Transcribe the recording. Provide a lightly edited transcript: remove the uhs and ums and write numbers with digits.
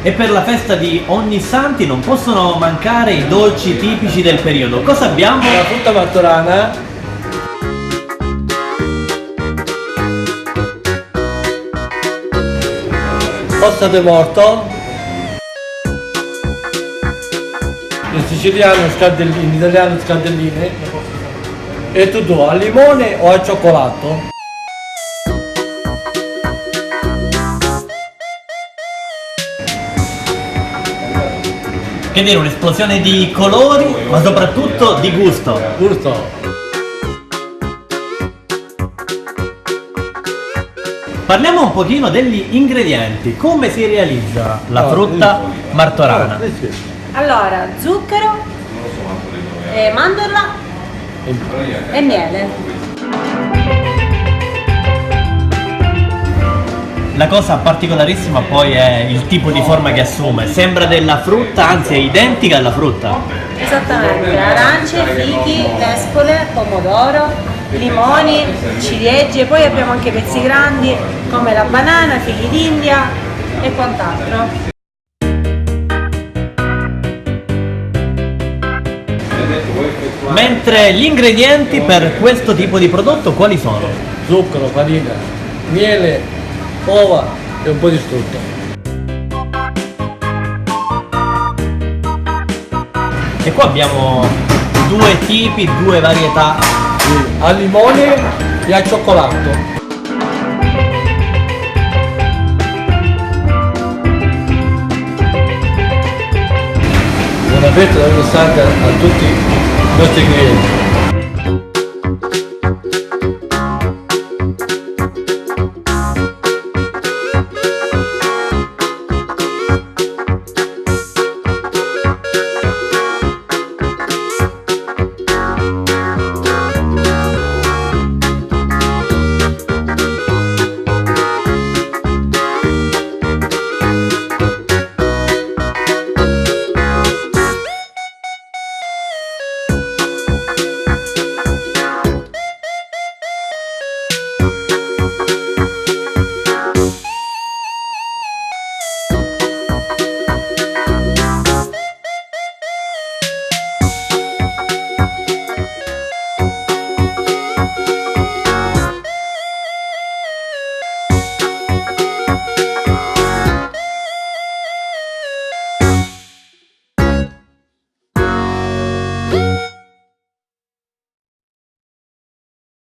E per la festa di Ognissanti non possono mancare i dolci tipici del periodo. Cosa abbiamo? La frutta martorana, ossa de morto, in siciliano scardellini, in italiano scardelline, e tutto al limone o al cioccolato. Che dire, un'esplosione di colori, ma soprattutto di gusto. Giusto? Parliamo un pochino degli ingredienti. Come si realizza la frutta martorana? Allora, zucchero, mandorla e miele. La cosa particolarissima poi è il tipo di forma che assume. Sembra della frutta, anzi è identica alla frutta. Esattamente, arance, fichi, nespole, pomodoro, limoni, ciliegie, poi abbiamo anche pezzi grandi come la banana, fichi d'India e quant'altro. Mentre gli ingredienti per questo tipo di prodotto quali sono? Zucchero, farina, miele, uova e un po' di frutta. E qua abbiamo due tipi, due varietà. Al limone e al cioccolato. Buona festa da Ognissanti a tutti i nostri clienti.